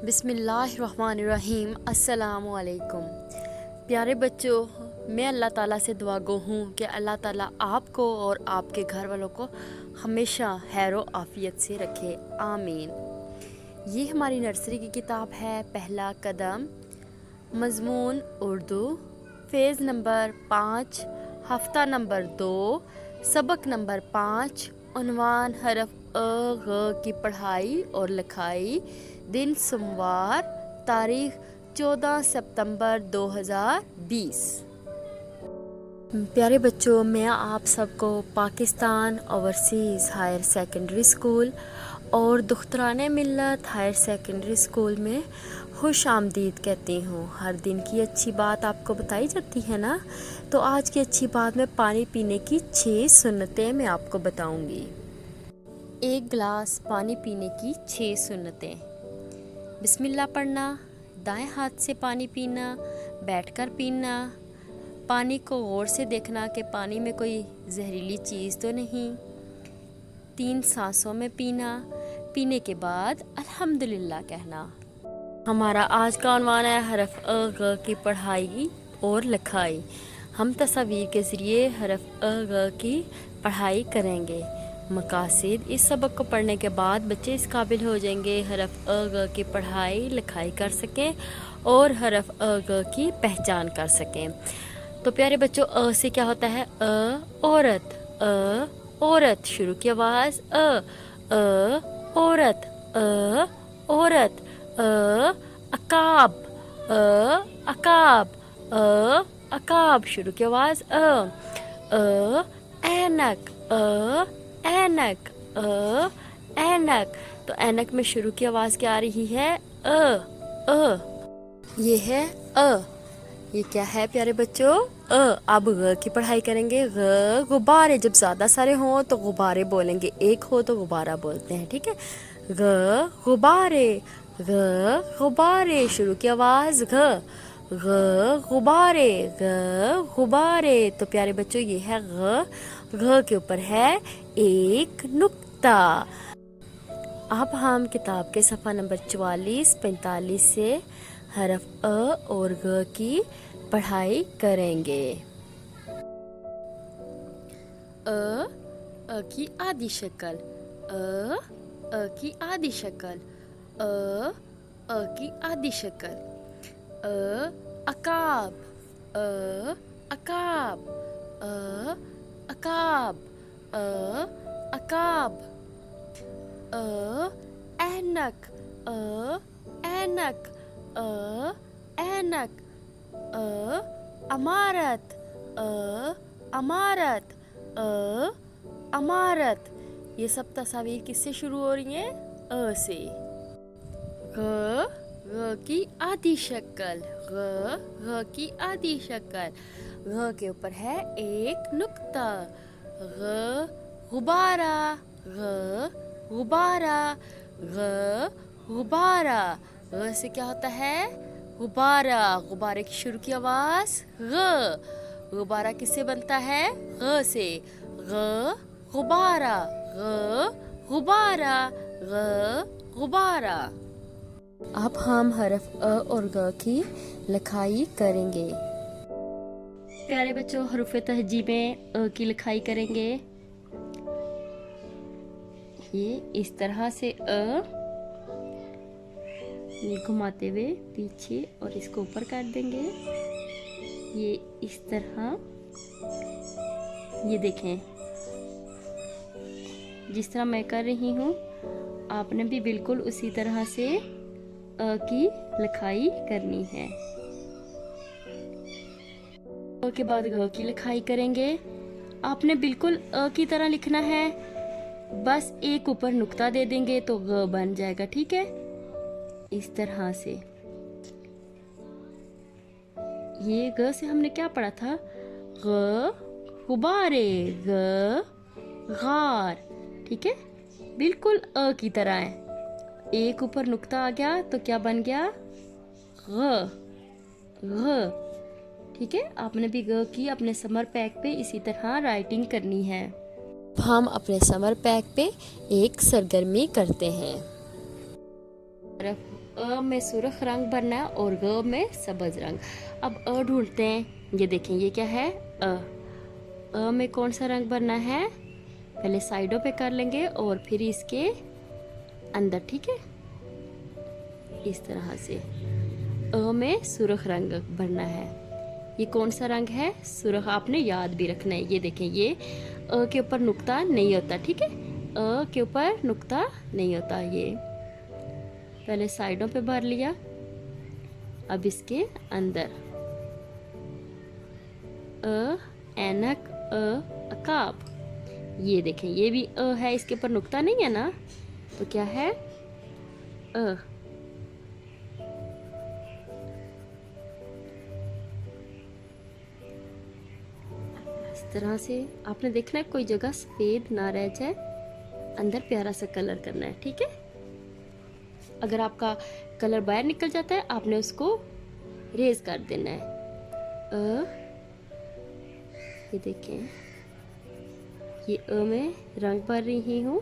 बिस्मिल्लाहिर्रहमानिर्रहीम। अस्सलामु अलैकुम। प्यारे बच्चों, मैं अल्लाह ताला से दुआ गो हूँ कि अल्लाह ताला आपको और आपके घर वालों को हमेशा खैर आफियत से रखे, आमीन। ये हमारी नर्सरी की किताब है पहला कदम, मज़मून उर्दू, फ़ेज़ नंबर 5, हफ्ता नंबर 2, सबक नंबर 5, उन्वान हरफ अ ग की पढ़ाई और लिखाई, दिन सोमवार, तारीख 14 सितंबर 2020। प्यारे बच्चों, मैं आप सबको Pakistan overseas higher secondary school और दुख्तराने मिल्लत हायर सेकेंडरी स्कूल में खुश आमदीद कहती हूँ। हर दिन की अच्छी बात आपको बताई जाती है ना, तो आज की अच्छी बात में पानी पीने की 6 सुन्नतें मैं आपको बताऊँगी। 1 गिलास पानी पीने की 6 सुन्नतें। बिस्मिल्लाह पढ़ना, दाएं हाथ से पानी पीना, बैठकर पीना, पानी को गौर से देखना कि पानी में कोई जहरीली चीज़ तो नहीं, 3 सांसों में पीना, पीने के बाद अल्हम्दुलिल्लाह कहना। हमारा आज का उन्वान है हरफ अ ग की पढ़ाई और लिखाई। हम तस्वीर के ज़रिए हरफ अ ग की पढ़ाई करेंगे। मकासिद, इस सबक को पढ़ने के बाद बच्चे इस काबिल हो जाएंगे हरफ अ ग की पढ़ाई लिखाई कर सकें और हरफ अ ग की पहचान कर सकें। तो प्यारे बच्चों, अ से क्या होता है? औरत, औरत, शुरू की आवाज़ औरत, औरत, अकाब, अकाब, अकाब, शुरू की आवाज़ ऐनक, ऐनक, ऐनक। तो ऐनक में शुरू की आवाज़ क्या आ रही है? ये है ये क्या है प्यारे बच्चों? अब ग की पढ़ाई करेंगे। ग, गुब्बारे, जब ज़्यादा सारे हों तो गुब्बारे बोलेंगे, एक हो तो गुब्बारा बोलते हैं, ठीक है? ग, गुब्बारे, ग, गुब्बारे, शुरू की आवाज़ घ, ग, गुब्बारे, ग, गुब्बारे। तो प्यारे बच्चों, ये है ग, घ के ऊपर है एक नुक्ता। अब हम किताब के सफ़ा नंबर 44-45 से हरफ अ और ग की पढ़ाई करेंगे। अ की आधी शक्ल, अ की आधी शक्ल, अ की आधी शक्ल, अकाब, अकाब, अकाब, अकाब, ऐनक, ऐनक, ऐनक, अमारत, अमारत, अमारत। ये सब तस्वीर किससे शुरू हो रही हैं? अ से। ग की आधी शक्ल, ग की आधी शक्ल, घ के ऊपर है एक नुक्ता। ग, गुब्बारा, ग, गुब्बारा, ग, गुब्बारा। ग से क्या होता है? गुब्बारा। गुब्बारे की शुरू की आवाज़ ग। गुब्बारा किससे बनता है? ग से। ग, गुब्बारा, ग, गुब्बारा, ग, गुब्बारा। अब हम हरफ अ और ग की लिखाई करेंगे। प्यारे बच्चों, हरूफ तहजीब में अ की लिखाई करेंगे। ये इस तरह से ये घुमाते हुए पीछे और इसको ऊपर कर देंगे। ये इस तरह, ये देखें, जिस तरह मैं कर रही हूँ आपने भी बिल्कुल उसी तरह से अ की लिखाई करनी है। अ के बाद घ की लिखाई करेंगे। आपने बिल्कुल अ की तरह लिखना है, बस एक ऊपर नुक्ता दे देंगे तो ग बन जाएगा, ठीक है? इस तरह से। ये ग से हमने क्या पढ़ा था? ग, गुब्बारे, ग, गार, ठीक है? बिल्कुल अ की तरह है। एक ऊपर नुक्ता आ गया तो क्या बन गया? ग, ग, ठीक है? आपने भी ग की अपने समर पैक पे इसी तरह राइटिंग करनी है। हम अपने समर पैक पे एक सरगर्मी करते हैं। तरफ अ में सुर्ख रंग भरना है और ग में सब्ज रंग। अब अ ढूंढते हैं, ये देखें ये क्या है अ में कौन सा रंग भरना है, पहले साइडों पे कर लेंगे और फिर इसके अंदर, ठीक है, इस तरह से अ में सुर्ख रंग भरना है। ये कौन सा रंग है, सुर्ख, आपने याद भी रखना है। ये देखें ये अ के ऊपर नुक्ता नहीं होता, ठीक है, अ के ऊपर नुक्ता नहीं होता। ये पहले साइडों पे भर लिया, अब इसके अंदर अ ऐनक अ अकाब, ये देखें ये भी अ है, इसके ऊपर नुक्ता नहीं है ना, तो क्या है अ। इस तरह से आपने देखना है कोई जगह सफेद ना रह जाए, अंदर प्यारा सा कलर करना है, ठीक है। अगर आपका कलर बाहर निकल जाता है आपने उसको रेज कर देना है। ये देखें ये अ में रंग भर रही हूँ।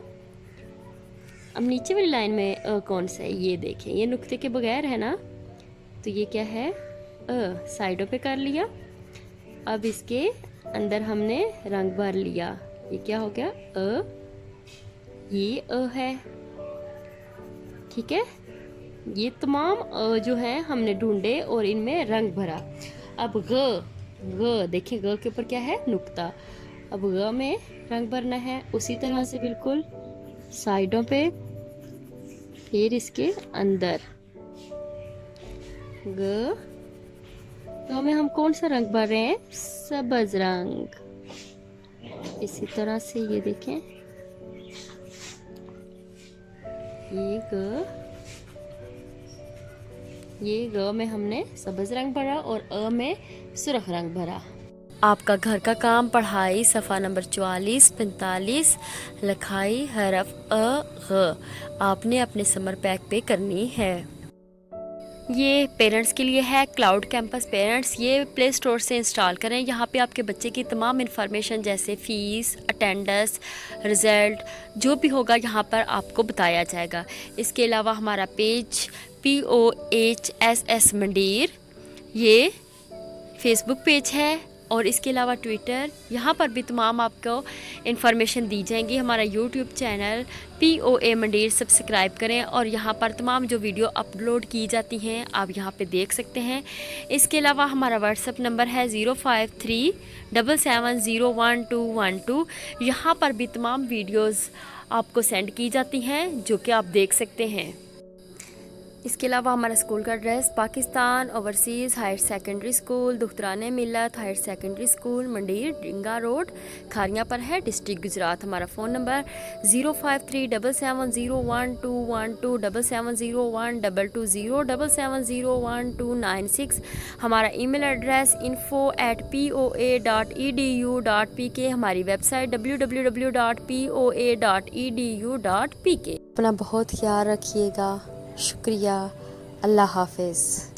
अब नीचे वाली लाइन में अ कौन सा है, ये देखें ये नुक्ते के बगैर है ना, तो ये क्या है अ, साइडों पे कर लिया। अब इसके अंदर हमने रंग भर लिया, ये क्या हो गया अ, ये अ है, ठीक है। ये तमाम अ जो है हमने ढूंढे और इनमें रंग भरा। अब ग देखें ग के ऊपर क्या है नुक्ता, अब ग में रंग भरना है उसी तरह से बिल्कुल साइडों पे, फिर इसके अंदर ग में हम कौन सा रंग भर रहे हैं, सब्ज रंग। इसी तरह से ये देखें ये ग में हमने सब्ज रंग भरा और अ में सुर्ख रंग भरा। आपका घर का काम पढ़ाई सफ़ा नंबर 44-45 लिखाई हरफ अ ग आपने अपने समर पैक पे करनी है। ये पेरेंट्स के लिए है, क्लाउड कैंपस पेरेंट्स, ये प्ले स्टोर से इंस्टॉल करें। यहाँ पे आपके बच्चे की तमाम इन्फॉर्मेशन जैसे फ़ीस, अटेंडेंस, रिज़ल्ट जो भी होगा यहाँ पर आपको बताया जाएगा। इसके अलावा हमारा पेज POHSS मंडीर ये फेसबुक पेज है और इसके अलावा ट्विटर, यहाँ पर भी तमाम आपको इन्फॉर्मेशन दी जाएंगी। हमारा यूट्यूब चैनल POA मंडीर सब्सक्राइब करें और यहाँ पर तमाम जो वीडियो अपलोड की जाती हैं आप यहाँ पे देख सकते हैं। इसके अलावा हमारा व्हाट्सएप नंबर है 05377701212। यहाँ पर भी तमाम वीडियोज़ आपको सेंड की जाती हैं जो कि आप देख सकते हैं। इसके अलावा हमारा स्कूल का address Pakistan overseas higher secondary school Dukhtaran Millat higher secondary school मंडीर डिंगा रोड खारियाँ पर है, डिस्ट्रिक्ट गुजरात। हमारा फ़ोन नंबर 053770121 77012207701296। हमारा ईमेल एड्रेस info@poa.edu.pk। हमारी वेबसाइट www.poa.edu.pk। अपना बहुत ख्याल रखिएगा, शुक्रिया, अल्लाह हाफिज़।